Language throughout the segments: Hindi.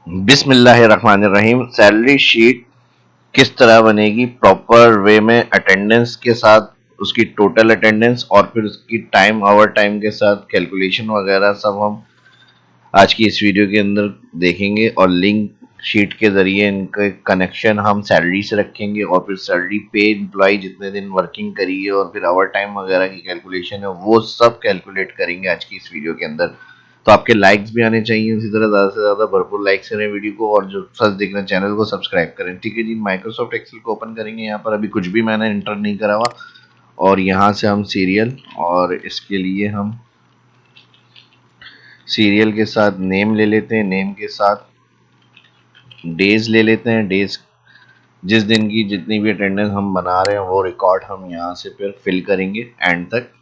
बिस्मिल्लाहिर्रहमानिर्रहीम। सैलरी शीट किस तरह बनेगी प्रॉपर वे में, अटेंडेंस के साथ, उसकी टोटल अटेंडेंस और फिर उसकी टाइम, आवर टाइम के साथ कैलकुलेशन वगैरह सब हम आज की इस वीडियो के अंदर देखेंगे। और लिंक शीट के जरिए इनका कनेक्शन हम सैलरी से रखेंगे और फिर सैलरी पे एम्प्लॉय जितने दिन वर्किंग करी है और फिर आवर टाइम वगैरह की कैलकुलेशन है वो सब कैलकुलेट करेंगे आज की इस वीडियो के अंदर। तो आपके लाइक्स भी आने चाहिए, इसी तरह ज़्यादा से ज़्यादा भरपूर लाइक्स करें वीडियो को, और जो फर्स्ट देख रहे हैं चैनल को सब्सक्राइब करें। ठीक है जी, माइक्रोसॉफ्ट एक्सेल को ओपन करेंगे। यहाँ पर अभी कुछ भी मैंने इंटर नहीं करा हुआ, और यहाँ से हम सीरियल, और इसके लिए हम सीरियल के साथ नेम ले लेते हैं, नेम के साथ डेज ले लेते हैं। डेज जिस दिन की जितनी भी अटेंडेंस हम बना रहे हैं वो रिकॉर्ड हम यहाँ से फिर फिल करेंगे एंड तक।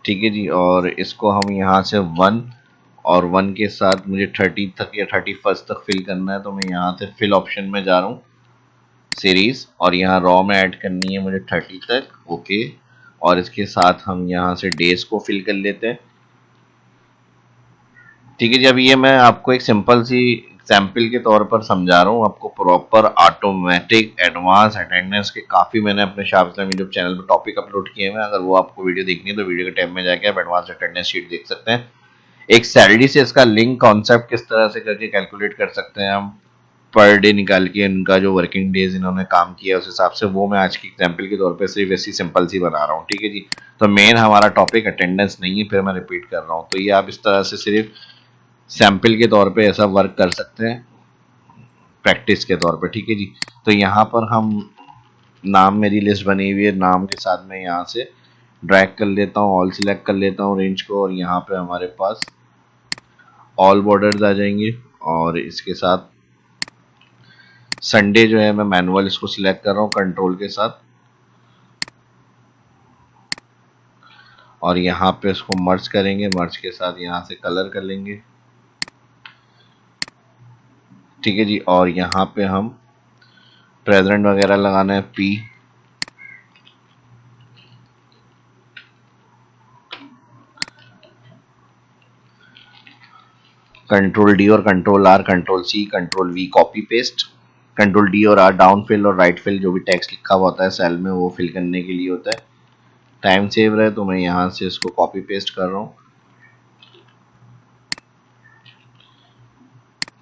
ठीक है जी, और इसको हम यहाँ से 1 और 1 के साथ मुझे 30 तक या 31 तक फिल करना है, तो मैं यहाँ से फिल ऑप्शन में जा रहा हूँ, सीरीज, और यहाँ रॉ में ऐड करनी है मुझे 30 तक। ओके, और इसके साथ हम यहाँ से डेज को फिल कर लेते हैं। ठीक है जी, अब ये मैं आपको एक सिंपल सी एग्जाम्पल के तौर पर समझा रहा हूँ आपको। प्रॉपर ऑटोमेटिक एडवांस अटेंडेंस के काफ़ी मैंने अपने शाह इस्लाम यूट्यूब चैनल पर टॉपिक अपलोड किए हैं। अगर वो आपको वीडियो देखनी है तो वीडियो के टैब में जाके आप एडवांस अटेंडेंस शीट देख सकते हैं। एक सैलरी से इसका लिंक कॉन्सेप्ट किस तरह से करके कैलकुलेट कर सकते हैं हम, पर डे निकाल के इनका जो वर्किंग डेज इन्होंने काम किया उस हिसाब से, वो मैं आज की एग्जांपल के तौर पे सिर्फ ऐसी सिंपल सी बना रहा हूँ। ठीक है जी, तो मेन हमारा टॉपिक अटेंडेंस नहीं है, फिर मैं रिपीट कर रहा हूँ। तो ये आप इस तरह से सिर्फ सैंपल के तौर पे ऐसा वर्क कर सकते हैं, प्रैक्टिस के तौर पे। ठीक है जी, तो यहाँ पर हम नाम, मेरी लिस्ट बनी हुई है, नाम के साथ मैं यहाँ से ड्रैग कर लेता हूँ, ऑल सिलेक्ट कर लेता हूँ रेंज को, और यहाँ पे हमारे पास ऑल बॉर्डर्स आ जाएंगे। और इसके साथ संडे जो है मैं मैनुअल इसको सिलेक्ट कर रहा हूँ कंट्रोल के साथ, और यहाँ पे इसको मर्ज करेंगे, मर्ज के साथ यहाँ से कलर कर लेंगे। ठीक है जी, और यहाँ पे हम प्रेजेंट वगैरह लगाना है, पी, कंट्रोल डी और control R, control C, control V copy paste, control D और आर डाउन फिल और राइट फिल, जो भी टेक्स्ट लिखा हुआ होता है सेल में वो फिल करने के लिए होता है। टाइम सेव रहे तो मैं यहाँ से इसको कॉपी पेस्ट कर रहा हूँ।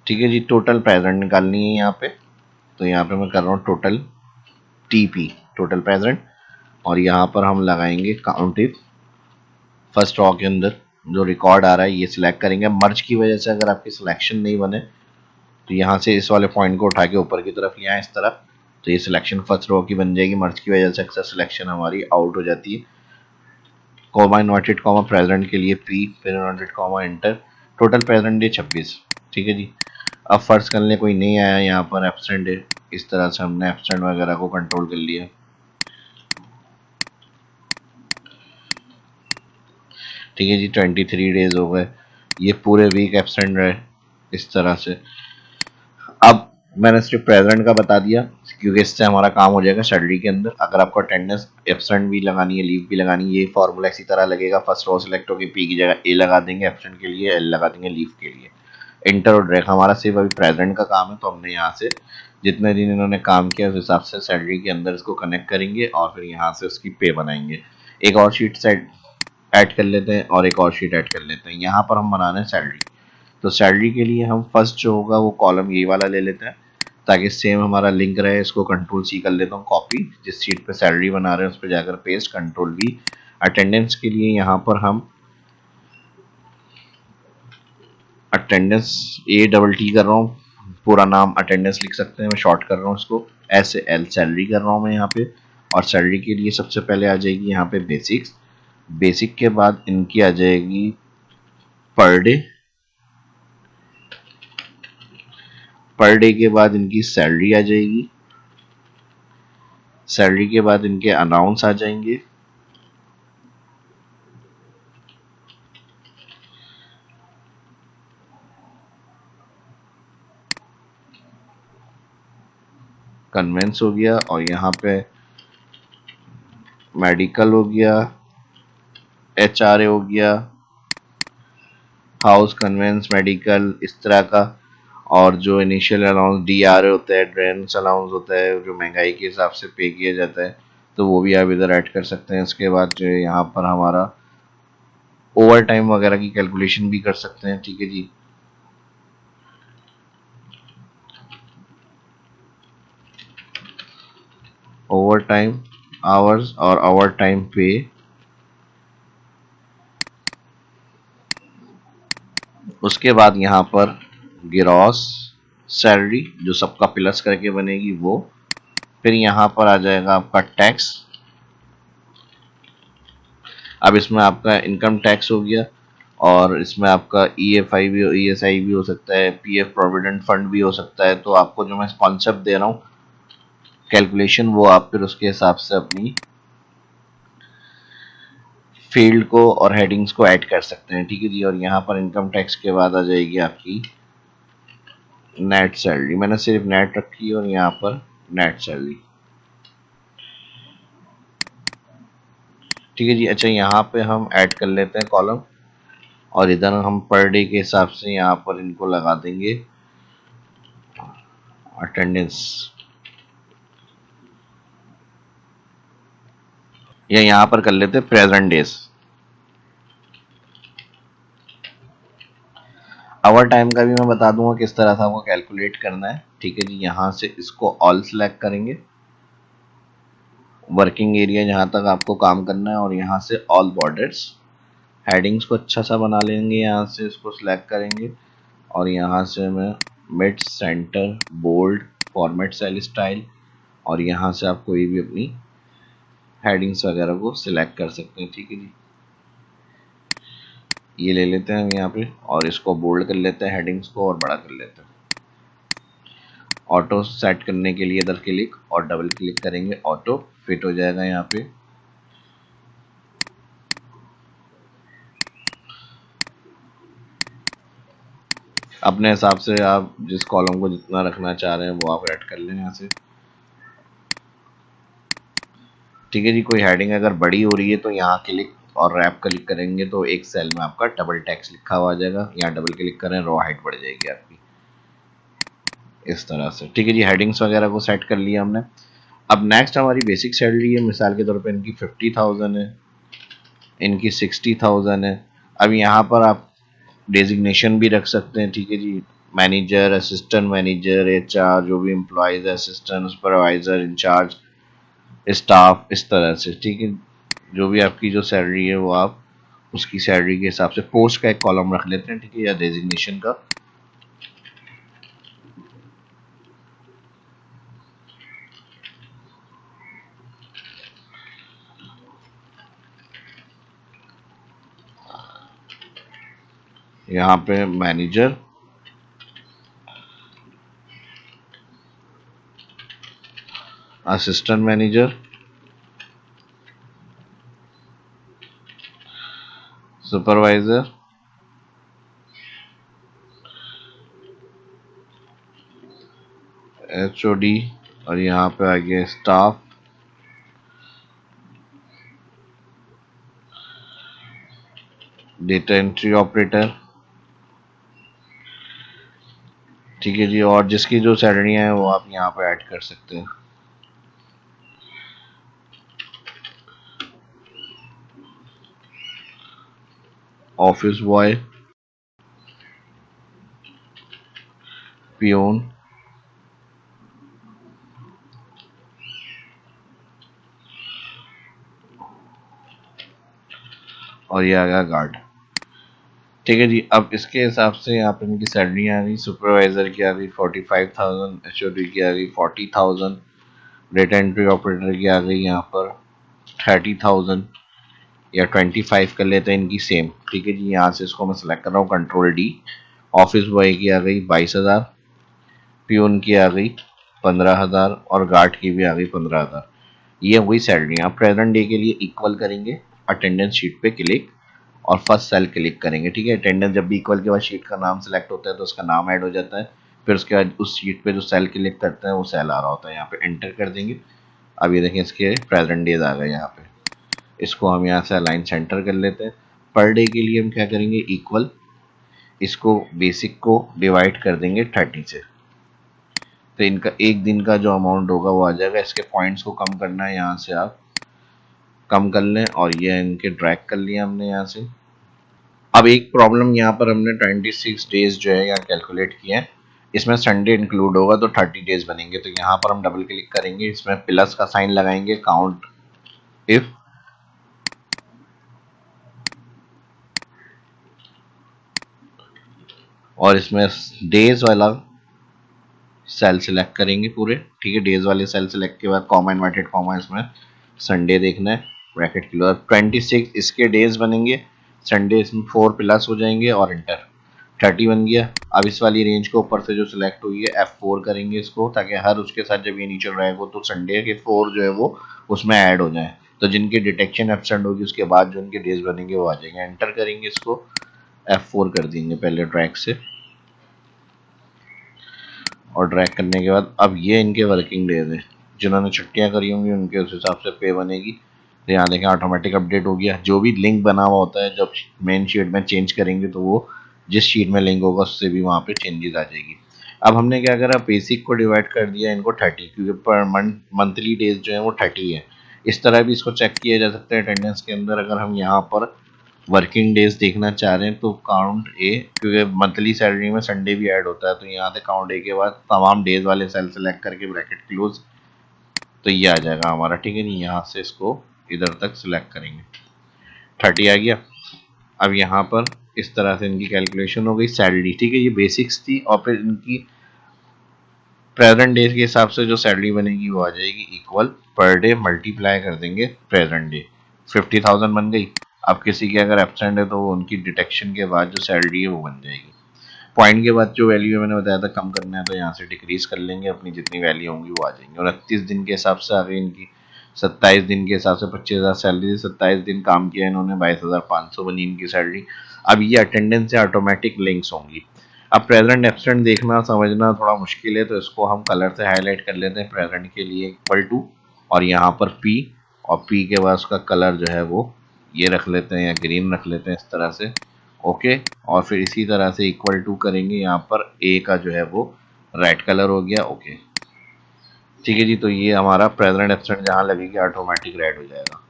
ठीक है जी, टोटल प्रेजेंट निकालनी है यहाँ पे, तो यहाँ पे मैं कर रहा हूँ टोटल टीपी, टोटल प्रेजेंट, और यहाँ पर हम लगाएंगे काउंट इफ। फर्स्ट रॉ के अंदर जो रिकॉर्ड आ रहा है ये सिलेक्ट करेंगे। मर्ज की वजह से अगर आपकी सिलेक्शन नहीं बने तो यहाँ से इस वाले पॉइंट को उठा के ऊपर की तरफ ले आए इस तरफ, तो ये सिलेक्शन फर्स्ट रो की बन जाएगी। मर्ज की वजह से अक्सर सिलेक्शन हमारी आउट हो जाती है। कॉमा इनवर्टेड कॉमा प्रेजेंट के लिए पी, फिर inverted comma enter, total present day 26। ठीक है जी, अब फर्ज कर ले कोई नहीं आया यहाँ पर एब्सेंट डे, इस तरह से हमने एब्सेंट वगैरह को कंट्रोल कर लिया। ठीक है जी, 23 डेज हो गए, ये पूरे वीक एब्सेंट रहे इस तरह से। अब मैंने सिर्फ प्रेजेंट का बता दिया क्योंकि इससे हमारा काम हो जाएगा सैलरी के अंदर। अगर आपको अटेंडेंस एब्सेंट भी लगानी है, लीव भी लगानी है, ये फॉर्मूला इसी तरह लगेगा। फर्स्ट रो सिलेक्ट होगी, पी की जगह ए लगा देंगे एब्सेंट के लिए, एल लगा देंगे लीव के लिए, इंटर और ड्रैग। हमारा सिर्फ अभी प्रेजेंट का काम है, तो हमने यहाँ से जितने दिन इन्होंने काम किया उस हिसाब से सैलरी के अंदर इसको कनेक्ट करेंगे और फिर यहाँ से उसकी पे बनाएंगे। एक और शीट सेट ऐड कर लेते हैं और एक और शीट ऐड कर लेते हैं। यहाँ पर हम बना रहे हैं सैलरी, तो सैलरी के लिए हम फर्स्ट जो होगा वो कॉलम ये वाला ले लेते हैं ताकि सेम हमारा लिंक रहे। इसको कंट्रोल सी कर लेता हूँ कॉपी, जिस शीट पे सैलरी बना रहे हैं उस पर जाकर पेस्ट, कंट्रोल वी। अटेंडेंस के लिए यहाँ पर हम अटेंडेंस ए डबल टी कर रहा हूँ, पूरा नाम अटेंडेंस लिख सकते हैं, मैं शॉर्ट कर रहा हूँ इसको एस एल। सैलरी कर रहा हूँ मैं यहाँ पे, और सैलरी के लिए सबसे पहले आ जाएगी यहाँ पे बेसिक्स, बेसिक के बाद इनकी आ जाएगी पर डे, पर डे के बाद इनकी सैलरी आ जाएगी, सैलरी के बाद इनके अनाउंस आ जाएंगे, कन्वेंस हो गया, और यहाँ पे मेडिकल हो गया, एचआरए हो गया, हाउस कन्वेंस मेडिकल, इस तरह का। और जो इनिशियल अलाउंस DRA होता है, ड्रेनेज अलाउंस होता है, जो महंगाई के हिसाब से पे किया जाता है, तो वो भी आप इधर ऐड कर सकते हैं। इसके बाद जो है यहाँ पर हमारा ओवर टाइम वगैरह की कैलकुलेशन भी कर सकते हैं। ठीक है जी, ओवर टाइम आवर्स और ओवर टाइम पे। उसके बाद यहाँ पर ग्रॉस सैलरी जो सबका प्लस करके बनेगी वो। फिर यहाँ पर आ जाएगा आपका टैक्स। अब इसमें आपका इनकम टैक्स हो गया, और इसमें आपका EFI भी, ESI भी हो सकता है, PF प्रोविडेंट फंड भी हो सकता है। तो आपको जो मैं कॉन्सेप्ट दे रहा हूँ कैलकुलेशन, वो आप फिर उसके हिसाब से अपनी फील्ड को और हेडिंग्स को ऐड कर सकते हैं। ठीक है जी, और यहाँ पर इनकम टैक्स के बाद आ जाएगी आपकी नेट सैलरी। मैंने सिर्फ नेट रखी है और यहाँ पर नेट सैलरी। ठीक है जी। अच्छा, यहाँ पे हम ऐड कर लेते हैं कॉलम, और इधर हम पर डे के हिसाब से यहाँ पर इनको लगा देंगे अटेंडेंस, या यहाँ पर कर लेते हैं प्रेजेंट डेज। आवर टाइम का भी मैं बता दूंगा किस तरह से आपको कैलकुलेट करना है। ठीक है जी, यहाँ से इसको ऑल सेलेक्ट करेंगे, वर्किंग एरिया जहाँ तक आपको काम करना है, और यहाँ से ऑल बॉर्डर्स। हेडिंग्स को अच्छा सा बना लेंगे, यहाँ से इसको सिलेक्ट करेंगे, और यहाँ से मैं mid centre bold format cell style, और यहाँ से आप कोई भी अपनी हेडिंग्स वगैरह को सिलेक्ट कर सकते हैं। ठीक है जी, ये ले लेते हैं हम यहाँ पे, और इसको बोल्ड कर लेते हैं हेडिंग्स को, और बड़ा कर लेते हैं। ऑटो सेट करने के लिए इधर क्लिक और डबल क्लिक करेंगे, ऑटो फिट हो जाएगा यहाँ पे। अपने हिसाब से आप जिस कॉलम को जितना रखना चाह रहे हैं वो आप ऐड कर लें यहाँ से। ठीक है जी, कोई हेडिंग अगर बड़ी हो रही है तो यहाँ क्लिक और रैप क्लिक करेंगे तो एक सेल में आपका डबल टेक्स्ट लिखा हुआ आ जाएगा। यहाँ डबल क्लिक करें, रो हाइट बढ़ जाएगी आपकी इस तरह से। ठीक है जी, हेडिंग्स वगैरह को सेट कर लिया हमने। अब नेक्स्ट हमारी बेसिक सैलरी है, मिसाल के तौर पे इनकी 50,000 है, इनकी 60,000 है। अब यहाँ पर आप डेजिग्नेशन भी रख सकते हैं। ठीक है जी, मैनेजर, असिस्टेंट मैनेजर, HR, जो भी employees, assistant supervisor, incharge, staff, इस तरह से। ठीक है, जो भी आपकी जो सैलरी है वो आप उसकी सैलरी के हिसाब से पोस्ट का एक कॉलम रख लेते हैं। ठीक है, या डेजिग्नेशन का। यहाँ पे manager, assistant manager, supervisor, HOD, और यहाँ पे आ गया स्टाफ, डेटा एंट्री ऑपरेटर। ठीक है जी, और जिसकी जो सैलरी है वो आप यहाँ पे ऐड कर सकते हैं। ऑफिस बॉय, पियोन, और ये आ गया गार्ड। ठीक है जी, अब इसके हिसाब से यहाँ पे इनकी सैलरी आ गई। सुपरवाइजर की आ गई 45,000, HOD की आ गई 40,000, डेटा एंट्री ऑपरेटर की आ गई यहाँ पर 30,000, या 25 कर लेते हैं इनकी सेम। ठीक है जी, यहाँ से इसको मैं सेलेक्ट कर रहा हूँ, कंट्रोल D। ऑफिस बॉय की आ गई 22,000, पियून की आ गई 15,000, और गार्ड की भी आ गई 15,000। ये हुई सैलरी। आप प्रेजेंट डे के लिए इक्वल करेंगे, अटेंडेंस शीट पे क्लिक और फर्स्ट सेल क्लिक करेंगे। ठीक है, अटेंडेंस जब भी इक्वल के बाद शीट का नाम सेलेक्ट होता है तो उसका नाम ऐड हो जाता है। फिर उसके बाद उस शीट पे जो सेल क्लिक करते हैं वो सेल आ रहा होता है, यहाँ पे एंटर कर देंगे। अब ये देखें, इसके प्रेजेंट डेज आ गए यहाँ पे। इसको हम यहाँ से अलाइन सेंटर कर लेते हैं। पर डे के लिए हम क्या करेंगे, इक्वल, इसको बेसिक को डिवाइड कर देंगे 30 से, तो इनका एक दिन का जो अमाउंट होगा वो आ जाएगा। इसके पॉइंट्स को कम करना है, यहाँ से आप कम कर लें और ये इनके ड्रैग कर लिया हमने यहाँ से। अब एक प्रॉब्लम यहाँ पर हमने 26 डेज जो है यहाँ कैलकुलेट किए हैं, इसमें संडे इंक्लूड होगा तो 30 डेज बनेंगे। तो यहाँ पर हम डबल क्लिक करेंगे, इसमें प्लस का साइन लगाएंगे, काउंट इफ, और इसमें डेज वाला सेल सिलेक्ट करेंगे पूरे, ठीक है। डेज वाले सेल सिलेक्ट के बाद कॉमा इन्वर्टेड कॉमा, इसमें संडे देखना है, ब्रैकेट क्लोज। 26 इसके डेज बनेंगे, संडे इसमें 4 प्लस हो जाएंगे और इंटर, 30 बन गया। अब इस वाली रेंज को ऊपर से जो सिलेक्ट हुई है F4 करेंगे इसको, ताकि हर उसके साथ जब ये नीचे रहेगा तो संडे के 4 जो है वो उसमें ऐड हो जाए। तो जिनकी डिटेक्शन एब्सेंट होगी उसके बाद जो उनके डेज बनेंगे वो आ जाएंगे। एंटर करेंगे, इसको F4 कर देंगे पहले ड्रैग से, और ड्रैग करने के बाद अब ये इनके वर्किंग डेज हैं, जिन्होंने छुट्टियां करी होंगी उनके उस हिसाब से पे बनेगी। तो यहाँ देखें ऑटोमेटिक अपडेट हो गया। जो भी लिंक बना हुआ होता है जब मेन शीट में चेंज करेंगे तो वो जिस शीट में लिंक होगा उससे भी वहाँ पे चेंजेस आ जाएगी। अब हमने क्या करा, बेसिक को डिवाइड कर दिया इनको 30, क्योंकि पर मंथली डेज जो है वो 30 है। इस तरह भी इसको चेक किया जा सकता है अटेंडेंस के अंदर। अगर हम यहाँ पर वर्किंग डेज देखना चाह रहे हैं तो काउंट ए, क्योंकि मंथली सैलरी में संडे भी ऐड होता है, तो यहाँ से काउंट ए के बाद तमाम डेज वाले सेल सेलेक्ट करके ब्रैकेट क्लोज, तो ये आ जाएगा हमारा, ठीक है नहीं। यहाँ से इसको इधर तक सिलेक्ट करेंगे, 30 आ गया। अब यहाँ पर इस तरह से इनकी कैलकुलेशन हो गई सैलरी, ठीक है। ये बेसिक्स थी, और फिर इनकी प्रेजेंट डे के हिसाब से जो सैलरी बनेगी वो आ जाएगी इक्वल पर डे मल्टीप्लाई कर देंगे प्रेजेंट डे, 50,000 बन गई। अब किसी के अगर एब्सेंट है तो वो उनकी डिटेक्शन के बाद जो सैलरी है वो बन जाएगी। पॉइंट के बाद जो वैल्यू मैंने बताया था कम करना है, तो यहाँ से डिक्रीज कर लेंगे, अपनी जितनी वैल्यू होंगी वो आ जाएंगी। और 38 दिन के हिसाब से आ गई इनकी, 27 दिन के हिसाब से 25,000 सैलरी, 27 दिन काम किया इन्होंने, 22,500 बनी इनकी सैलरी। अब ये अटेंडेंस से ऑटोमेटिक लिंक्स होंगी। अब प्रेजेंट एब्सेंट देखना समझना थोड़ा मुश्किल है, तो इसको हम कलर से हाईलाइट कर लेते हैं। प्रेजेंट के लिए इक्वल टू, और यहाँ पर P, और P के बाद उसका कलर जो है वो ये रख लेते हैं या ग्रीन रख लेते हैं इस तरह से, ओके। और फिर इसी तरह से इक्वल टू करेंगे, यहाँ पर A का जो है वो रेड कलर हो गया, ओके ठीक है जी। तो ये हमारा प्रेजेंट एब्सेंट जहाँ लगेगी ऑटोमेटिक रेड हो जाएगा।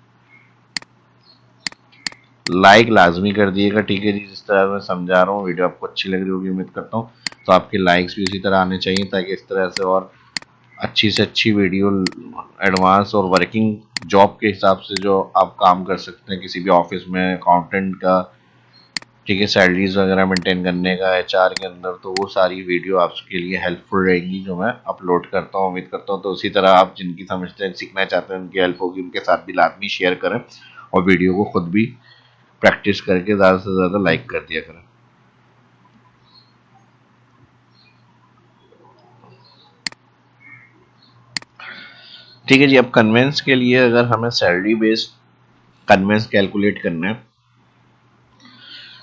लाइक लाजमी कर दिएगा, ठीक है जी। जिस तरह मैं समझा रहा हूँ वीडियो आपको अच्छी लग रही होगी उम्मीद करता हूँ, तो आपके लाइक्स भी उसी तरह आने चाहिए, ताकि इस तरह से और अच्छी से अच्छी वीडियो एडवांस और वर्किंग जॉब के हिसाब से जो आप काम कर सकते हैं किसी भी ऑफिस में, अकाउंटेंट का, ठीक है, सैलरीज वगैरह मेंटेन करने का HR के अंदर, तो वो सारी वीडियो आपके लिए हेल्पफुल रहेगी जो मैं अपलोड करता हूँ। उम्मीद करता हूँ तो उसी तरह आप जिनकी समझते हैं सीखना चाहते हैं उनकी हेल्प होगी, उनके साथ भी लाजमी शेयर करें, और वीडियो को खुद भी प्रैक्टिस करके ज़्यादा से ज़्यादा लाइक कर दिया करें। ठीक है जी। अब कन्वेंस के लिए अगर हमें सैलरी बेस्ड कन्वेंस कैलकुलेट करना है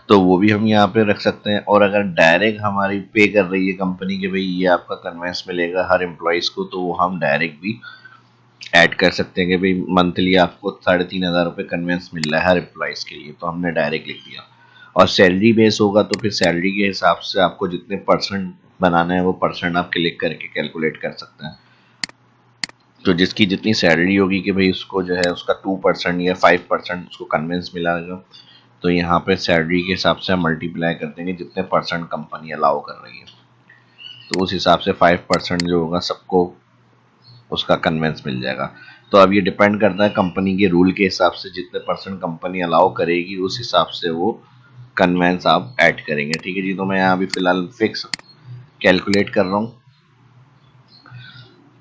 तो वो भी हम यहाँ पे रख सकते हैं। और अगर डायरेक्ट हमारी पे कर रही है कंपनी के भाई ये आपका कन्वेंस मिलेगा हर एम्प्लॉयज़ को, तो वो हम डायरेक्ट भी ऐड कर सकते हैं कि भाई मंथली आपको 3,500 रुपये कन्वेंस मिल रहा है हर एम्प्लॉयज़ के लिए, तो हमने डायरेक्ट लिख दिया। और सैलरी बेस होगा तो फिर सैलरी के हिसाब से आपको जितने परसेंट बनाना है वो परसेंट आप क्लिक करके कैलकुलेट कर सकते हैं। तो जिसकी जितनी सैलरी होगी कि भाई उसको जो है उसका 2% या 5% उसको कन्वेंस मिला है, तो यहाँ पे सैलरी के हिसाब से हम मल्टीप्लाई कर देंगे जितने परसेंट कंपनी अलाउ कर रही है, तो उस हिसाब से 5% जो होगा सबको उसका कन्वेंस मिल जाएगा। तो अब ये डिपेंड करता है कंपनी के रूल के हिसाब से, जितने परसेंट कंपनी अलाउ करेगी उस हिसाब से वो कन्वेंस आप ऐड करेंगे, ठीक है जी। तो मैं यहाँ अभी फ़िलहाल फिक्स कैलकुलेट कर रहा हूँ,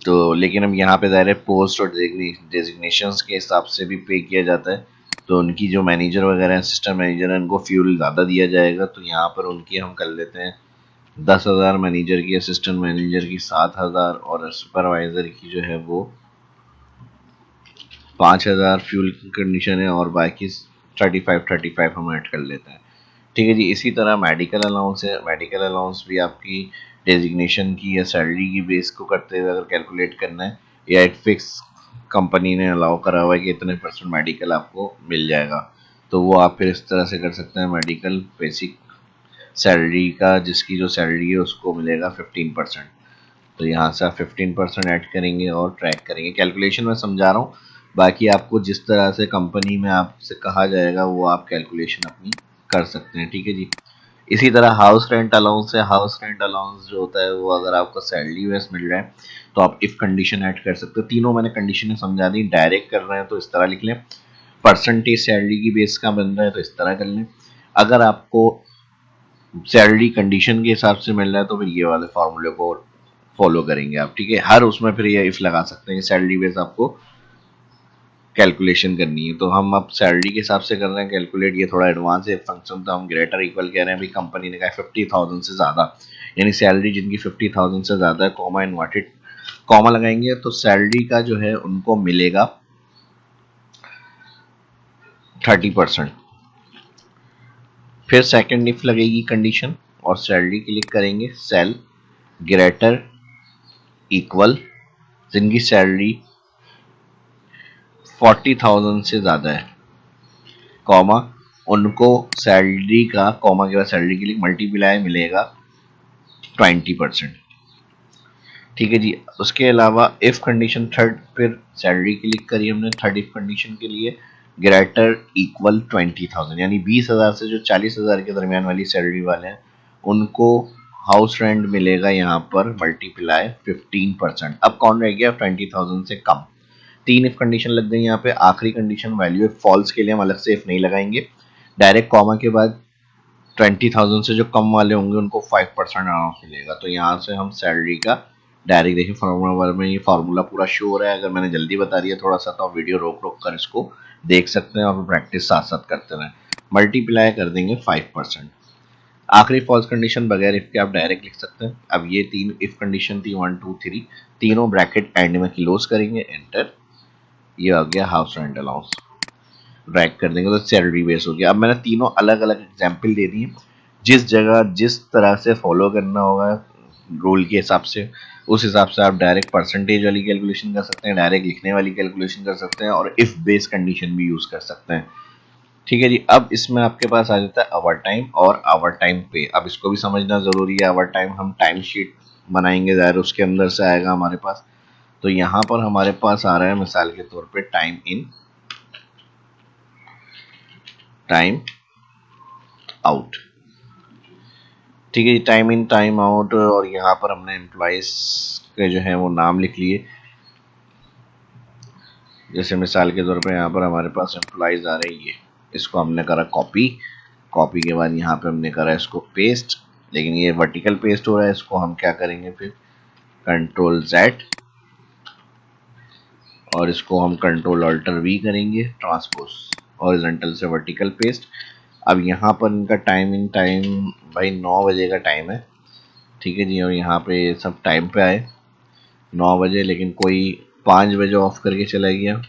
तो लेकिन अब यहाँ पे ज़ाहिर पोस्ट और डेजिग्नेशंस के हिसाब से भी पे किया जाता है। तो उनकी जो मैनेजर वगैरह हैं, असिस्टेंट मैनेजर हैं, उनको फ्यूल ज़्यादा दिया जाएगा, तो यहाँ पर उनकी हम कर लेते हैं 10,000 मैनेजर की, असिस्टेंट मैनेजर की 7,000, और सुपरवाइज़र की जो है वो 5,000 फ्यूल कंडीशन है, और बाकी 35 हम ऐड कर लेते हैं, ठीक है जी। इसी तरह मेडिकल अलाउंस है, मेडिकल अलाउंस भी आपकी डेजिग्नेशन की या सैलरी की बेस को करते हुए अगर कैलकुलेट करना है, या एक फिक्स कंपनी ने अलाउ करा हुआ है कि इतने % मेडिकल आपको मिल जाएगा, तो वो आप फिर इस तरह से कर सकते हैं। मेडिकल बेसिक सैलरी का, जिसकी जो सैलरी है उसको मिलेगा 15%। तो यहाँ से आप 15% ऐड करेंगे और ट्रैक करेंगे। कैलकुलेशन मैं समझा रहा हूँ, बाकी आपको जिस तरह से कंपनी में आपसे कहा जाएगा वो आप कैलकुलेशन अपनी कर सकते हैं, ठीक है जी। इसी तरह हाउस रेंट अलाउंस है। हाउस रेंट अलाउंस जो होता है वो अगर आपको सैलरी बेस मिल रहा है तो आप इफ कंडीशन ऐड कर सकते हो। तीनों मैंने कंडीशनें समझा दी। डायरेक्ट कर रहे हैं तो इस तरह लिख लें, परसेंटेज सैलरी की बेस का बन रहा है तो इस तरह कर लें। अगर आपको सैलरी कंडीशन के हिसाब से मिल रहा है तो फिर ये वाले फॉर्मूले को फॉलो करेंगे आप, ठीक है। हर उसमें फिर ये इफ लगा सकते हैं, सैलरी बेस आपको कैलकुलेशन करनी है। तो हम अब सैलरी के हिसाब से कर रहे हैं कैलकुलेट। ये थोड़ा एडवांस है फंक्शन, तो हम ग्रेटर इक्वल कह रहे हैं। भाई कंपनी ने कहा 50,000 से ज़्यादा, यानी सैलरी जिनकी 50,000 से ज़्यादा है, कॉमा इन्वर्टेड कॉमा लगाएंगे तो सैलरी का जो है उनको मिलेगा 30%। फिर सेकंड इफ लगेगी कंडीशन और सैलरी क्लिक करेंगे, सेल ग्रेटर इक्वल जिनकी सैलरी 40,000 से ज़्यादा है, कॉमा उनको सैलरी का, कॉमा के बाद सैलरी के लिए मल्टीप्लाई मिलेगा 20%, ठीक है जी। उसके अलावा इफ कंडीशन थर्ड, फिर सैलरी क्लिक करी हमने, थर्ड इफ कंडीशन के लिए ग्रेटर इक्वल 20,000, यानी 20,000 से जो 40,000 के दरमियान वाली सैलरी वाले हैं उनको हाउस रेंट मिलेगा यहाँ पर मल्टीप्लाई 15%। अब कौन रह गया 20,000 से कम। तीन इफ कंडीशन लग गई यहाँ पे। आखिरी कंडीशन वैल्यू फॉल्स के लिए हम अलग से इफ नहीं लगाएंगे, डायरेक्ट कॉमा के बाद 20,000 से जो कम वाले होंगे उनको 5% अलाउंस मिलेगा। तो यहाँ से हम सैलरी का डायरेक्ट देखिए फार्मूला में ये फार्मूला पूरा शो हो रहा है। अगर मैंने जल्दी बता दिया थोड़ा सा तो आप वीडियो रोक रोक कर इसको देख सकते हैं और प्रैक्टिस साथ साथ करते रहें। मल्टीप्लाई कर देंगे 5%। आखिरी फॉल्स कंडीशन बगैर इफ के आप डायरेक्ट लिख सकते हैं। अब ये तीन इफ कंडीशन थी 1 2 3, तीनों ब्रैकेट एंड में क्लोज करेंगे, एंटर। ये आ गया हाउस रेंट अलाउंस। ड्रैग कर देंगे तो सैलरी बेस हो गया। अब मैंने तीनों अलग अलग एग्जाम्पल दे दिए, जिस जगह जिस तरह से फॉलो करना होगा रूल के हिसाब से, उस हिसाब से आप डायरेक्ट परसेंटेज वाली कैलकुलेशन कर सकते हैं, डायरेक्ट लिखने वाली कैलकुलेशन कर सकते हैं और इफ बेस कंडीशन भी यूज कर सकते हैं, ठीक है जी। अब इसमें आपके पास आ जाता है आवर टाइम और आवर टाइम पे। अब इसको भी समझना जरूरी है। आवर टाइम हम टाइम शीट बनाएंगे, ज़ाहिर उसके अंदर से आएगा हमारे पास। तो यहाँ पर हमारे पास आ रहा है मिसाल के तौर पे टाइम इन टाइम आउट, ठीक है जी। टाइम इन टाइम आउट, और यहाँ पर हमने एम्प्लॉइज के जो है वो नाम लिख लिए। जैसे मिसाल के तौर पे यहाँ पर हमारे पास एम्प्लॉइज आ रहे हैं, ये इसको हमने करा कॉपी। कॉपी के बाद यहाँ पे हमने करा इसको पेस्ट, लेकिन ये वर्टिकल पेस्ट हो रहा है। इसको हम क्या करेंगे फिर कंट्रोल Z, और इसको हम कंट्रोल अल्टर V करेंगे, ट्रांसपोज हॉरिजॉन्टल से वर्टिकल पेस्ट। अब यहाँ पर इनका टाइम इन टाइम भाई 9 बजे का टाइम है, ठीक है जी। और यहाँ पे सब टाइम पे आए 9 बजे, लेकिन कोई 5 बजे ऑफ करके चला गया।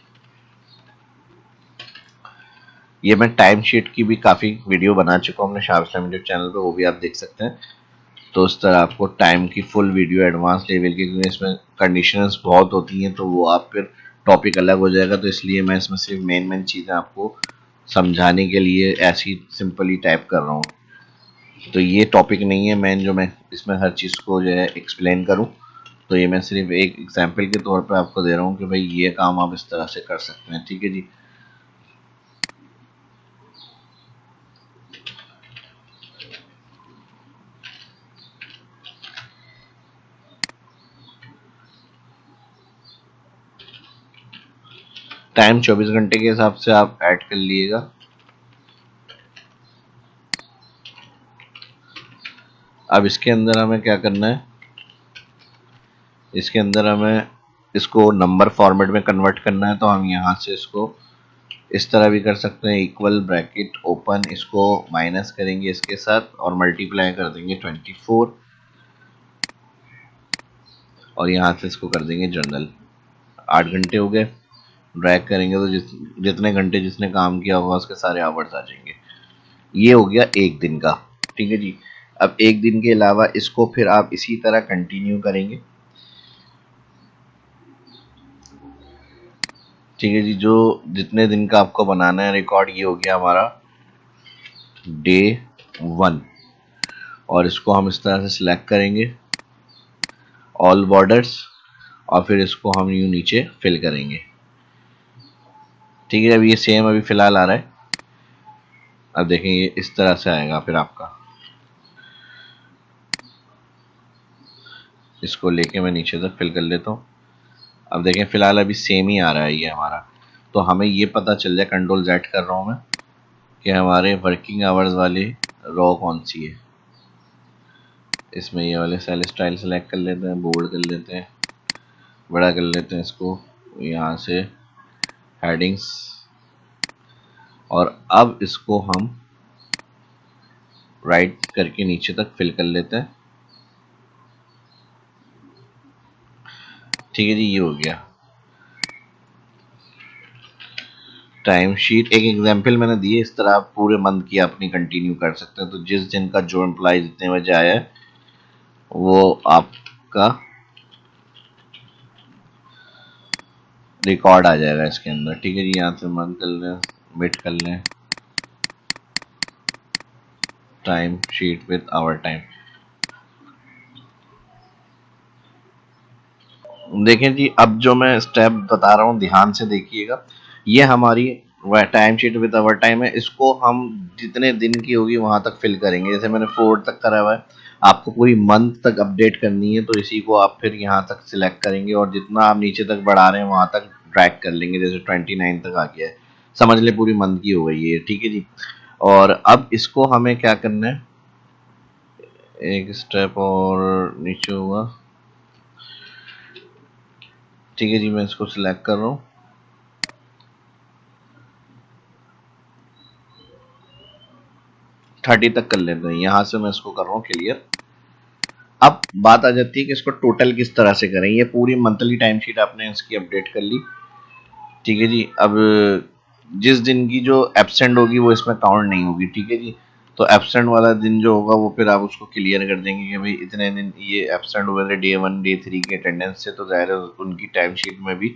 ये मैं टाइम शीट की भी काफ़ी वीडियो बना चुका हूँ अपने शाह इस्लाम यूट्यूब चैनल पे, वो भी आप देख सकते हैं। तो उस तरह आपको टाइम की फुल वीडियो एडवांस लेवल की, क्योंकि इसमें कंडीशंस बहुत होती हैं तो वो आप फिर टॉपिक अलग हो जाएगा। तो इसलिए मैं इसमें सिर्फ मेन मेन चीज़ें आपको समझाने के लिए ऐसी सिंपली टाइप कर रहा हूँ। तो ये टॉपिक नहीं है मेन जो मैं इसमें हर चीज़ को जो है एक्सप्लेन करूँ। तो ये मैं सिर्फ एक एग्जाम्पल के तौर पर आपको दे रहा हूँ कि भाई ये काम आप इस तरह से कर सकते हैं, ठीक है जी। टाइम 24 घंटे के हिसाब से आप ऐड कर लीजिएगा। अब इसके अंदर हमें क्या करना है, इसके अंदर हमें इसको नंबर फॉर्मेट में कन्वर्ट करना है। तो हम यहाँ से इसको इस तरह भी कर सकते हैं, इक्वल ब्रैकेट ओपन, इसको माइनस करेंगे इसके साथ और मल्टीप्लाई कर देंगे 24, और यहाँ से इसको कर देंगे जनरल। 8 घंटे हो गए। ड्रैग करेंगे तो जितने घंटे जिसने काम किया होगा उसके सारे आवर्स आ जाएंगे। ये हो गया एक दिन का, ठीक है जी। अब एक दिन के अलावा इसको फिर आप इसी तरह कंटिन्यू करेंगे, ठीक है जी। जो जितने दिन का आपको बनाना है रिकॉर्ड, ये हो गया हमारा डे 1। और इसको हम इस तरह से सिलेक्ट करेंगे ऑल बॉर्डर्स, और फिर इसको हम यूं नीचे फिल करेंगे। ठीक है, अब ये सेम अभी फिलहाल आ रहा है। अब देखें ये इस तरह से आएगा फिर आपका। इसको लेके मैं नीचे तक फिल कर लेता हूँ। अब देखें फिलहाल अभी सेम ही आ रहा है ये हमारा। तो हमें ये पता चल जाए, कंट्रोल Z कर रहा हूँ मैं, कि हमारे वर्किंग आवर्स वाली रो कौन सी है। इसमें ये वाले सेल स्टाइल सेलेक्ट कर लेते हैं, बोल्ड कर लेते हैं, बड़ा कर लेते हैं इसको, यहाँ से हेडिंग्स, और अब इसको हम राइट करके नीचे तक फिल कर लेते हैं। ठीक है जी, ये हो गया टाइम शीट। एक एग्जांपल मैंने दिए, इस तरह आप पूरे मंथ की अपनी कंटिन्यू कर सकते हैं। तो जिस दिन का जो एम्प्लॉय जितने बजे आया है वो आपका रिकॉर्ड आ जाएगा इसके अंदर। ठीक है जी, यहाँ से मंथ कर लें, मिट कर लें, time sheet with our time. देखें जी, अब जो मैं स्टेप बता रहा हूँ ध्यान से देखिएगा। ये हमारी time sheet with our time है। इसको हम जितने दिन की होगी वहां तक फिल करेंगे। जैसे मैंने 4 तक करा हुआ है, आपको पूरी मंथ तक अपडेट करनी है तो इसी को आप फिर यहाँ तक सिलेक्ट करेंगे और जितना आप नीचे तक बढ़ा रहे हैं वहां तक ड्रैग कर लेंगे। जैसे 29 तक आ गया है, समझ ले पूरी मंथ की हो गई है। ठीक है जी, और अब इसको हमें क्या करना है, एक स्टेप और नीचे हुआ। ठीक है जी, मैं इसको सिलेक्ट कर रहा हूँ, 30 तक कर लेते हैं। यहां से मैं इसको कर रहा हूँ क्लियर। अब बात आ जाती है कि इसको टोटल किस तरह से करें। ये पूरी मंथली टाइम शीट आपने इसकी अपडेट कर ली। ठीक है जी, अब जिस दिन की जो एब्सेंट होगी वो इसमें काउंट नहीं होगी। ठीक है जी, तो एब्सेंट वाला दिन जो होगा वो फिर आप उसको क्लियर कर देंगे कि भाई इतने दिन ये एब्सेंट हुए थे डे 1 डे 3 के अटेंडेंस से, तो ज़ाहिर है उनकी टाइम शीट में भी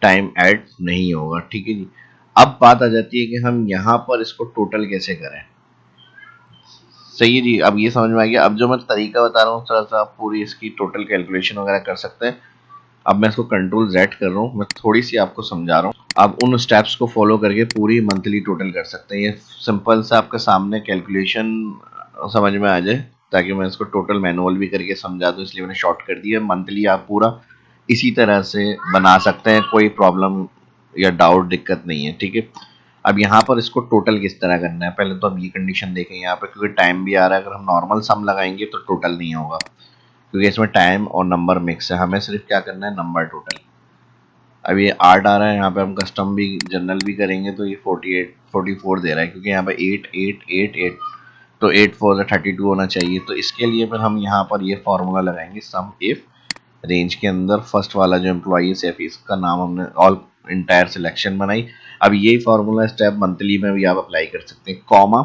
टाइम ऐड नहीं होगा। ठीक है जी, अब बात आ जाती है कि हम यहाँ पर इसको टोटल कैसे करें। सही है जी, अब ये समझ में आ गया। अब जो मैं तरीका बता रहा हूँ थोड़ा सा आप पूरी इसकी टोटल कैलकुलेशन वगैरह कर सकते हैं। अब मैं इसको कंट्रोल Z कर रहा हूँ, मैं थोड़ी सी आपको समझा रहा हूँ। आप उन स्टेप्स को फॉलो करके पूरी मंथली टोटल कर सकते हैं। ये सिंपल सा आपके सामने कैलकुलेशन समझ में आ जाए, ताकि मैं इसको टोटल मैनुअल भी करके समझा दूँ, इसलिए मैंने शॉर्ट कर दिया। मंथली आप पूरा इसी तरह से बना सकते हैं, कोई प्रॉब्लम या डाउट दिक्कत नहीं है। ठीक है, अब यहाँ पर इसको टोटल किस तरह करना है, पहले तो अब ये कंडीशन देखें यहाँ पे, क्योंकि टाइम भी आ रहा है। अगर हम नॉर्मल सम लगाएंगे तो टोटल नहीं होगा, क्योंकि इसमें टाइम और नंबर मिक्स है। हमें सिर्फ क्या करना है, नंबर टोटल। अब ये 8 आ रहा है, यहाँ पे हम कस्टम भी जनरल भी करेंगे तो ये 48 44 दे रहा है, क्योंकि यहाँ पे 8 8 8 8, तो 8 4 32 होना चाहिए। तो इसके लिए फिर हम यहाँ पर ये फॉर्मूला लगाएंगे, सम इफ रेंज के अंदर फर्स्ट वाला जो एम्प्लॉई है इसका नाम हमने ऑल इंटायर सिलेक्शन बनाई। अब यही फॉर्मूला स्टेप मंथली में भी आप अप्लाई कर सकते हैं। Comma,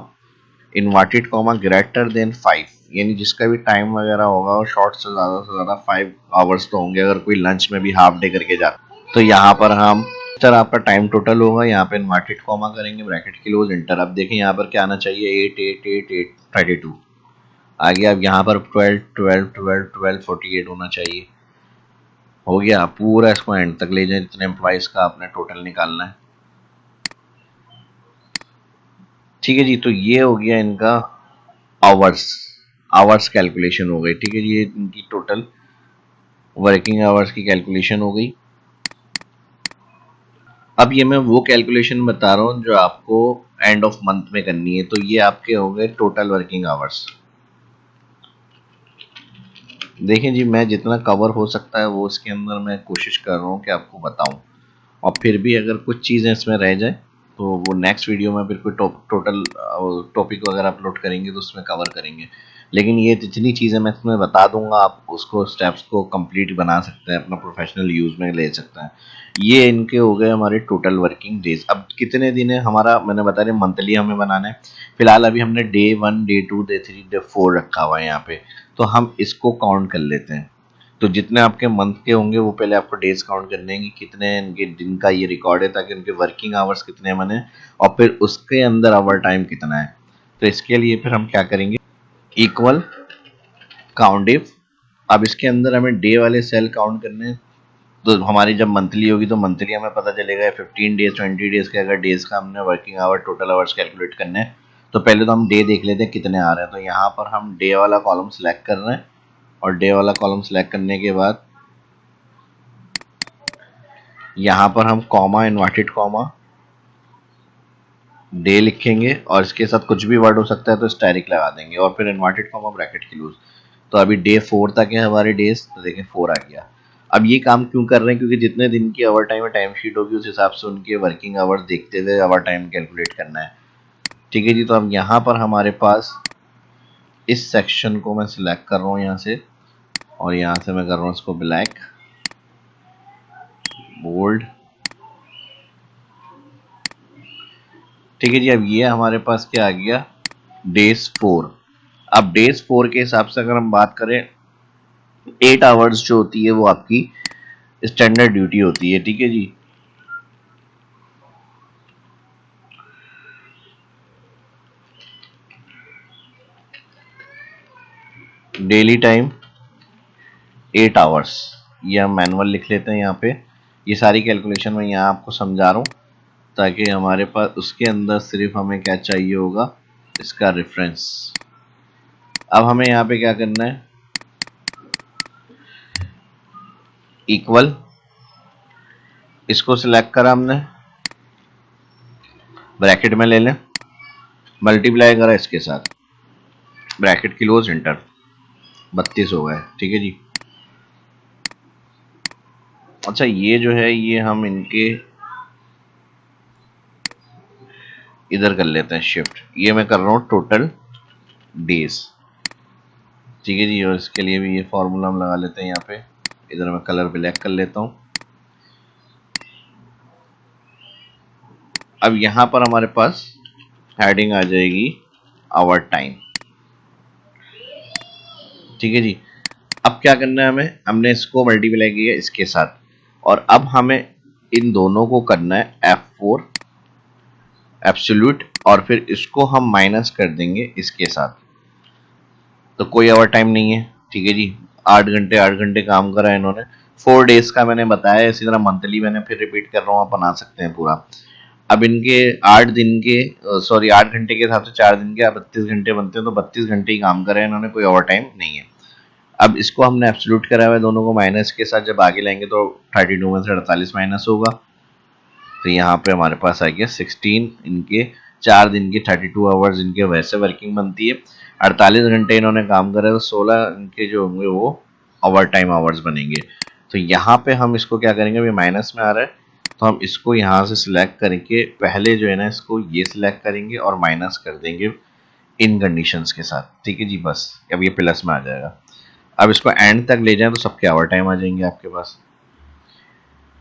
inverted comma, greater than 5, यानी जिसका भी टाइम वगैरह होगा और शॉर्ट से ज़्यादा 5 आवर्स तो होंगे, अगर कोई लंच में भी हाफ डे करके जाता तो यहाँ पर हम सर आपका टाइम टोटल होगा, यहाँ पे इन्वर्टेड कॉमा करेंगे, ब्रैकेट क्लोज, इंटर। अब देखें यहाँ पर क्या आना चाहिए, 8 8 8 8 32 आ गया। अब यहाँ पर 12 12 12 12 48 होना चाहिए। हो गया, पूरा इसको एंड तक ले जाए, जितने एम्प्लॉइज का आपने टोटल निकालना है। ठीक है जी, तो ये हो गया इनका आवर्स, आवर्स कैलकुलेशन हो गई। ठीक है जी, ये इनकी टोटल वर्किंग आवर्स की कैलकुलेशन हो गई। अब ये मैं वो कैलकुलेशन बता रहा हूँ जो आपको एंड ऑफ मंथ में करनी है। तो ये आपके हो गए टोटल वर्किंग आवर्स। देखें जी, मैं जितना कवर हो सकता है वो इसके अंदर मैं कोशिश कर रहा हूँ कि आपको बताऊं, और फिर भी अगर कुछ चीज़ें इसमें रह जाए तो वो नेक्स्ट वीडियो में फिर कोई टोटल टॉपिक वगैरह अपलोड करेंगे तो उसमें कवर करेंगे। लेकिन ये जितनी चीज़ें मैं इसमें बता दूंगा, आप उसको स्टेप्स को कंप्लीट बना सकते हैं, अपना प्रोफेशनल यूज़ में ले सकते हैं। ये इनके हो गए हमारे टोटल वर्किंग डेज। अब कितने दिन है हमारा, मैंने बता दिया मंथली हमें बनाना है। फिलहाल अभी हमने डे 1 डे 2 डे 3 डे 4 रखा हुआ है यहाँ पे, तो हम इसको काउंट कर लेते हैं। तो जितने आपके मंथ के होंगे वो पहले आपको डेज काउंट करने हैं कि कितने इनके दिन का ये रिकॉर्ड है, ताकि उनके वर्किंग आवर्स कितने बने और फिर उसके अंदर आवर टाइम कितना है। तो इसके लिए फिर हम क्या करेंगे, इक्वल काउंट इफ। अब इसके अंदर हमें डे वाले सेल काउंट करने हैं, तो हमारी जब मंथली होगी तो मंथली हमें पता चलेगा 15 डेज 20 डेज के अगर डेज का हमने working hour total hours calculate करने हैं तो पहले तो हम डे देख लेते हैं कितने आ रहे हैं। तो यहाँ पर हम डे वाला कॉलम सेलेक्ट कर रहे हैं और डे वाला कॉलम सेलेक्ट करने के बाद यहाँ पर हम कॉमा इन्वर्टेड कॉमा डे लिखेंगे और इसके साथ कुछ भी वर्ड हो सकता है तो स्टैरिक लगा देंगे और फिर इन्वर्टेड कॉमा ब्रैकेट क्लोज। तो अभी डे 4 तक है हमारे डेज, तो देखें 4 आ गया। अब ये काम क्यों कर रहे हैं, क्योंकि जितने दिन की ओवर टाइम टाइम शीट होगी उस हिसाब से उनके वर्किंग आवर्स देखते हुए ओवर टाइम कैलकुलेट करना है। ठीक है जी। तो अब यहाँ पर हमारे पास इस सेक्शन को मैं सिलेक्ट कर रहा हूँ यहाँ से, और यहाँ से मैं कर रहा हूँ इसको ब्लैक बोल्ड। ठीक है जी। अब ये हमारे पास क्या आ गया, डेज 4। अब डेज 4 के हिसाब से अगर हम बात करें 8 आवर्स जो होती है वो आपकी स्टैंडर्ड ड्यूटी होती है। ठीक है जी। डेली टाइम 8 आवर्स, ये हम मैनुअल लिख लेते हैं यहाँ पे। ये सारी कैलकुलेशन मैं यहाँ आपको समझा रहा हूँ ताकि हमारे पास उसके अंदर सिर्फ हमें क्या चाहिए होगा, इसका रेफरेंस। अब हमें यहाँ पे क्या करना है, इक्वल, इसको सिलेक्ट करा हमने, ब्रैकेट में ले लें, मल्टीप्लाई करा इसके साथ, ब्रैकेट क्लोज, एंटर, 32 हो गए। ठीक है जी। अच्छा ये जो है ये हम इनके इधर कर लेते हैं शिफ्ट, ये मैं कर रहा हूँ टोटल डेज। ठीक है जी। और इसके लिए भी ये फॉर्मूला हम लगा लेते हैं यहाँ पे, इधर मैं कलर ब्लैक कर लेता हूँ। अब यहाँ पर हमारे पास हेडिंग आ जाएगी आवर टाइम। ठीक है जी। अब क्या करना है हमें, हमने इसको मल्टीप्लाई किया इसके साथ और अब हमें इन दोनों को करना है F4 एब्सोल्यूट और फिर इसको हम माइनस कर देंगे इसके साथ। तो कोई ओवर टाइम नहीं है। ठीक है जी। 8 घंटे काम करा है इन्होंने। 4 डेज का मैंने बताया, इसी तरह मंथली मैंने फिर रिपीट कर रहा हूँ, आप बना सकते हैं पूरा। अब इनके 8 दिन के सॉरी 8 घंटे के हिसाब से 4 दिन के 32 घंटे बनते हैं, तो 32 घंटे ही काम करे इन्होंने, कोई ओवर टाइम नहीं है। अब इसको हमने एब्सोल्यूट करा हुआ है दोनों को, माइनस के साथ जब आगे लाएंगे तो 32 में से 48 माइनस होगा। तो यहाँ पे हमारे पास आ गया 16, इनके 4 दिन की 32 आवर्स इनके वैसे वर्किंग बनती है। 48 घंटे इन्होंने काम करा है तो 16 इनके जो होंगे वो ओवर टाइम आवर्स बनेंगे। तो यहाँ पे हम इसको क्या करेंगे, अभी माइनस में आ रहा है तो हम इसको यहाँ से सिलेक्ट करके पहले जो है ना इसको ये सिलेक्ट करेंगे और माइनस कर देंगे इन कंडीशंस के साथ। ठीक है जी। बस अब ये प्लस में आ जाएगा। अब इसको एंड तक ले जाएं तो सबके ओवर टाइम आ जाएंगे आपके पास।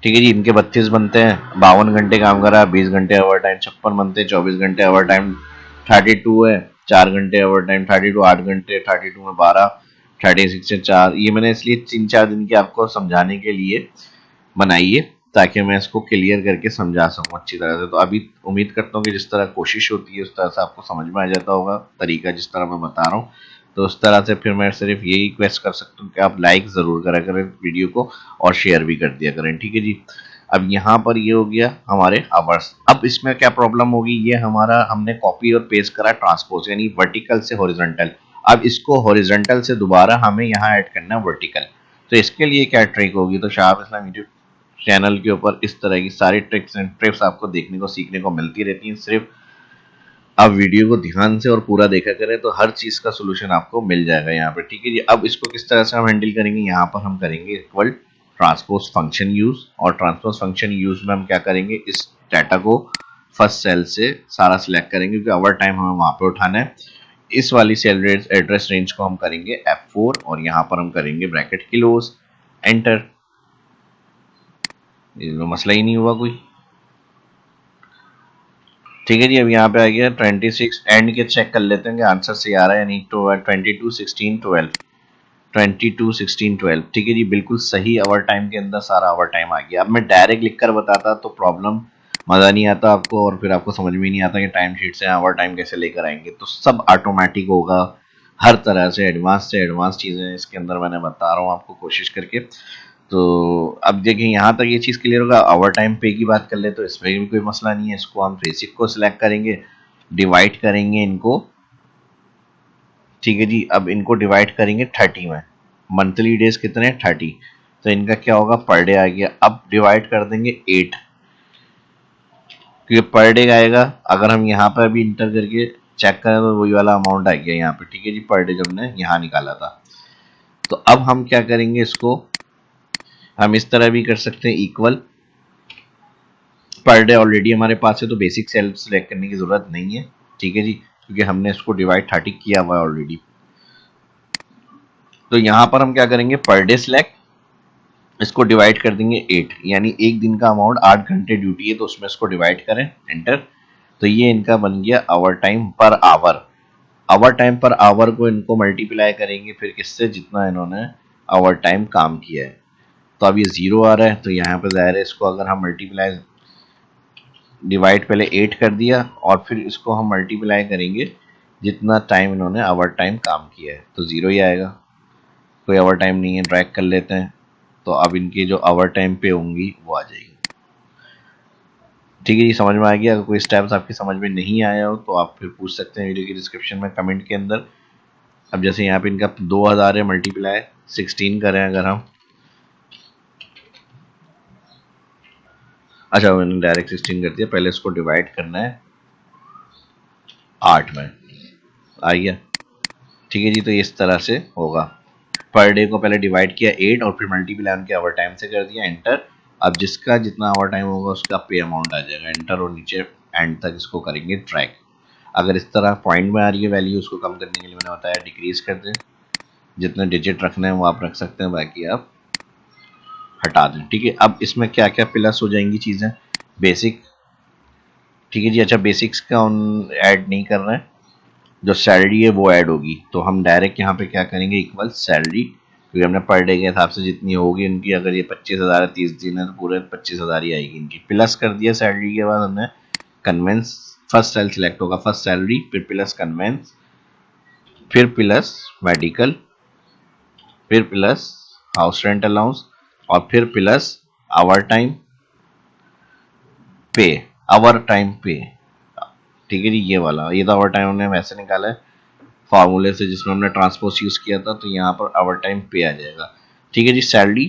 ठीक है जी। इनके 32 बनते हैं, 52 घंटे काम करा, 20 घंटे ओवर टाइम, 56 बनते हैं, 24 घंटे ओवर टाइम, 32 है, 4 घंटे ओवर टाइम, 32 8 घंटे, 32 में 12, 36 से 4। ये मैंने इसलिए 3-4 दिन की आपको समझाने के लिए बनाई है ताकि मैं इसको क्लियर करके समझा सकूं अच्छी तरह से। तो अभी उम्मीद करता हूँ कि जिस तरह कोशिश होती है उस तरह से आपको समझ में आ जाता होगा तरीका जिस तरह मैं बता रहा हूँ। तो उस तरह से फिर मैं सिर्फ यही रिक्वेस्ट कर सकता हूँ कि आप लाइक ज़रूर करा करें वीडियो को और शेयर भी कर दिया करें। ठीक है जी। अब यहाँ पर ये हो गया हमारे आवर्स। अब इसमें क्या प्रॉब्लम होगी, ये हमारा हमने कॉपी और पेस्ट करा ट्रांसपोज यानी वर्टिकल से हॉरिजॉन्टल। अब इसको हॉरिजॉन्टल से दोबारा हमें यहाँ ऐड करना है वर्टिकल। तो इसके लिए क्या ट्रिक होगी, तो शाह इस्लाम यूट्यूब चैनल के ऊपर इस तरह की सारी ट्रिक्स एंड ट्रिप्स आपको देखने को सीखने को मिलती रहती हैं। सिर्फ आप वीडियो को ध्यान से और पूरा देखा करें तो हर चीज़ का सोल्यूशन आपको मिल जाएगा यहाँ पे। ठीक है जी। अब इसको किस तरह से हम हैंडल करेंगे, यहाँ पर हम करेंगे इक्वल ट्रांसपोज फंक्शन यूज। और ट्रांसपोज फंक्शन यूज में हम क्या करेंगे, इस डाटा को फर्स्ट सेल से सारा सिलेक्ट करेंगे क्योंकि ओवर टाइम हमें वहाँ पे उठाना है। इस वाली सेल एड्रेस रेंज को हम करेंगे F4 और यहाँ पर हम करेंगे ब्रैकेट क्लोज, एंटर। ये मसला ही नहीं हुआ कोई। ठीक है जी। अब यहाँ पे आ गया 26, एंड के चेक कर लेते हैं कि आंसर सही आ रहा है या नहीं। तो 22 16 12, 22 16 12। ठीक है जी। बिल्कुल सही ओवर टाइम के अंदर सारा ओवर टाइम आ गया। अब मैं डायरेक्ट लिख कर बताता तो प्रॉब्लम मज़ा नहीं आता आपको और फिर आपको समझ में नहीं आता कि टाइम शीट से ओवर टाइम कैसे लेकर आएंगे। तो सब ऑटोमेटिक होगा, हर तरह से एडवांस चीज़ें इसके अंदर मैंने बता रहा हूँ आपको कोशिश करके। तो अब देखिए यहाँ तक ये चीज़ क्लियर होगा। ओवर टाइम पे की बात कर ले तो इसमें भी कोई मसला नहीं है। इसको हम बेसिक को सिलेक्ट करेंगे, डिवाइड करेंगे इनको, ठीक है जी। अब इनको डिवाइड करेंगे 30 में। मंथली डेज कितने हैं? 30। तो इनका क्या होगा? पर डे आ गया। अब डिवाइड कर देंगे 8, क्योंकि पर डे आएगा। अगर हम यहाँ पर भी इंटर करके चेक करें तो वही वाला अमाउंट आ गया यहाँ पे, ठीक है जी, पर डे जो हमने यहाँ निकाला था। तो अब हम क्या करेंगे, इसको हम इस तरह भी कर सकते हैं, इक्वल। पर डे ऑलरेडी हमारे पास है तो बेसिक सेल सेलेक्ट करने की जरूरत नहीं है, ठीक है जी, क्योंकि हमने इसको डिवाइड 30 किया हुआ है ऑलरेडी। तो यहाँ पर हम क्या करेंगे, पर डे सिलेक्ट, इसको डिवाइड कर देंगे 8, यानी एक दिन का अमाउंट 8 घंटे ड्यूटी है तो उसमें इसको डिवाइड करें, एंटर। तो ये इनका बन गया hour time per hour. Hour time per hour को इनको मल्टीप्लाई करेंगे फिर किससे? जितना इन्होंने आवर टाइम काम किया है। तो अब ये 0 आ रहा है तो यहाँ पे ज़ाहिर है इसको अगर हम मल्टीप्लाई, डिवाइड पहले 8 कर दिया और फिर इसको हम मल्टीप्लाई करेंगे जितना टाइम इन्होंने आवर टाइम काम किया है, तो 0 ही आएगा। कोई आवर टाइम नहीं है, ड्रैग कर लेते हैं। तो अब इनकी जो आवर टाइम पे होंगी वो आ जाएगी। ठीक है जी, समझ में आ गया। अगर कोई स्टेप्स आपकी समझ में नहीं आया हो तो आप फिर पूछ सकते हैं वीडियो की डिस्क्रिप्शन में, कमेंट के अंदर। अब जैसे यहाँ पे इनका 2000 है, मल्टीप्लाई 16 करें अगर हम, अच्छा मैंने डायरेक्ट 16 कर दिया, पहले इसको डिवाइड करना है 8 में, आ गया। ठीक है जी, तो इस तरह से होगा। पर डे को पहले डिवाइड किया 8 और फिर मल्टीप्लाई उनके आवर टाइम से कर दिया, एंटर। अब जिसका जितना आवर टाइम होगा उसका पे अमाउंट आ जाएगा, एंटर, और नीचे एंड तक इसको करेंगे ट्रैक। अगर इस तरह पॉइंट में आ रही है वैल्यू, उसको कम करने के लिए मैंने बताया डिक्रीज कर दें। जितने डिजिट रखने हैं वो आप रख सकते हैं, बाकी आप हटा दें। ठीक है, अब इसमें क्या क्या प्लस हो जाएंगी चीज़ें? बेसिक, ठीक है जी। अच्छा, बेसिक्स का ऐड नहीं कर रहे हैं, जो सैलरी है वो ऐड होगी। तो हम डायरेक्ट यहाँ पे क्या करेंगे, इक्वल सैलरी, क्योंकि हमने पर डे के हिसाब से जितनी होगी उनकी, अगर ये 25,000 है 30 दिन है तो पूरे 25,000 ही आएगी इनकी। प्लस कर दिया सैलरी के बाद हमने कन्वेंस, फर्स्ट सेल सिलेक्ट होगा, फर्स्ट सैलरी, फिर प्लस कन्वेंस, फिर प्लस मेडिकल, फिर प्लस हाउस रेंट अलाउंस, और फिर प्लस आवर टाइम पे, आवर टाइम पे। ठीक है जी, ये वाला, ये तो आवर टाइम हमने वैसे निकाला है फार्मूले से जिसमें हमने ट्रांसपोज यूज किया था, तो यहाँ पर आवर टाइम पे आ जाएगा। ठीक है जी, salary,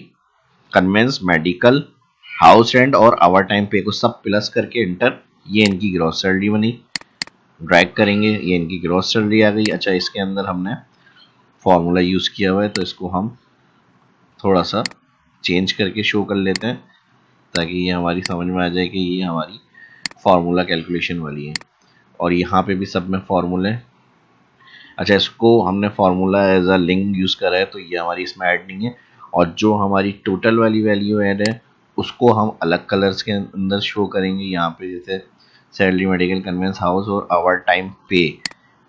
conveyance, medical, house rent और आवर टाइम पे को सब प्लस करके एंटर। ये इनकी ग्रॉस सैलरी बनी, ड्रैग करेंगे, ये इनकी ग्रॉस सैलरी आ गई। अच्छा, इसके अंदर हमने फॉर्मूला यूज किया हुआ है तो इसको हम थोड़ा सा चेंज करके शो कर लेते हैं, ताकि ये हमारी समझ में आ जाए कि ये हमारी फार्मूला कैलकुलेशन वाली है। और यहाँ पे भी सब में फार्मूले, अच्छा इसको हमने formula as a link use करा है तो ये हमारी इसमें ऐड नहीं है। और जो हमारी टोटल वाली वैल्यू ऐड है उसको हम अलग कलर्स के अंदर शो करेंगे। यहाँ पे जैसे सैलरी, मेडिकल, कन्वेंस, हाउस और आवर टाइम पे,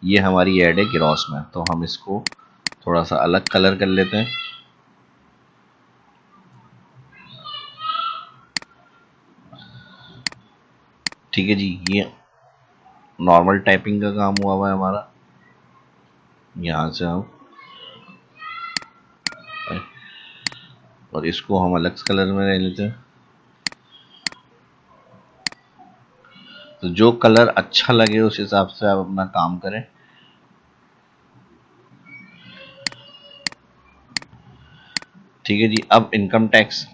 ये हमारी ऐड है ग्रॉस में, तो हम इसको थोड़ा सा अलग कलर कर लेते हैं। ठीक है जी, ये नॉर्मल टाइपिंग का काम हुआ हुआ है हमारा। यहाँ से हम, और इसको हम अलग कलर में ले लेते हैं। तो जो कलर अच्छा लगे उस हिसाब से आप अपना काम करें। ठीक है जी, अब इनकम टैक्स,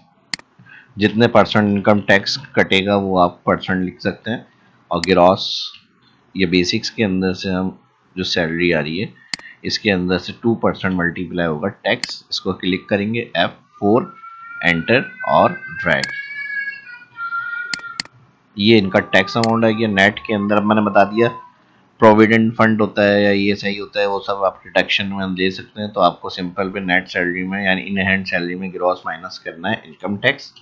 जितने परसेंट इनकम टैक्स कटेगा वो आप परसेंट लिख सकते हैं। और ग्रॉस, ये बेसिक्स के अंदर से हम जो सैलरी आ रही है इसके अंदर से 2% मल्टीप्लाई होगा टैक्स। इसको क्लिक करेंगे F4, एंटर और ड्रैग। ये इनका टैक्स अमाउंट आ गया। नेट के अंदर मैंने बता दिया, प्रोविडेंट फंड होता है या ये सही होता है, वो सब आप डिडक्शन में हम दे सकते हैं। तो आपको सिंपल पे नेट सैलरी में यानी इन हैंड सैलरी में ग्रॉस माइनस करना है इनकम टैक्स।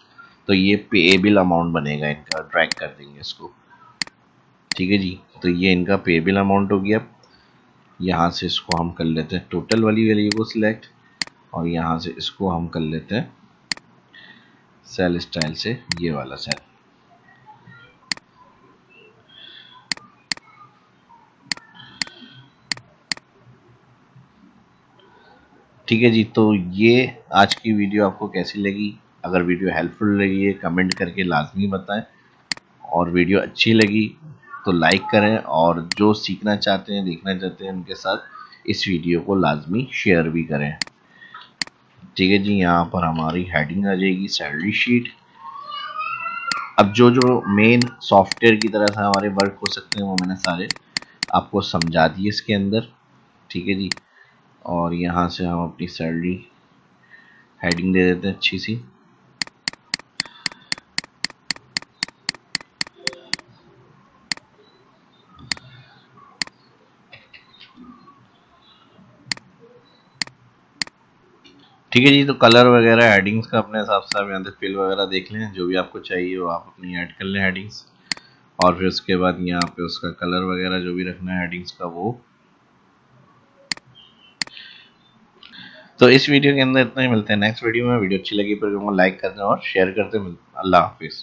तो ये पेएबल अमाउंट बनेगा इनका, ड्रैग कर देंगे इसको। ठीक है जी, तो ये इनका पेएबल अमाउंट हो गया। यहाँ से इसको हम कर लेते हैं टोटल वाली वैल्यू को सिलेक्ट, और यहाँ से इसको हम कर लेते हैं सेल स्टाइल से ये वाला सेल। ठीक है जी, तो ये आज की वीडियो आपको कैसी लगी? अगर वीडियो हेल्पफुल लगी है कमेंट करके लाजमी बताएं, और वीडियो अच्छी लगी तो लाइक करें, और जो सीखना चाहते हैं देखना चाहते हैं उनके साथ इस वीडियो को लाजमी शेयर भी करें। ठीक है जी, यहाँ पर हमारी हेडिंग आ जाएगी सैलरी शीट। अब जो जो मेन सॉफ्टवेयर की तरह से हमारे वर्क हो सकते हैं वो मैंने सारे आपको समझा दिए इसके अंदर। ठीक है जी, और यहाँ से हम अपनी सैलरी हेडिंग दे देते हैं अच्छी सी। ठीक है जी, तो कलर वगैरह हेडिंग्स का अपने हिसाब से आप यहाँ से फिल वगैरह देख लें, जो भी आपको चाहिए वो आप अपनी ऐड कर लें हेडिंग्स। और फिर उसके बाद यहाँ पे उसका कलर वगैरह जो भी रखना है हेडिंग्स का वो। तो इस वीडियो के अंदर इतना ही, मिलते हैं नेक्स्ट वीडियो में। वीडियो अच्छी लगी पर लाइक कर दें और शेयर करते हैं। अल्लाह हाफिज़।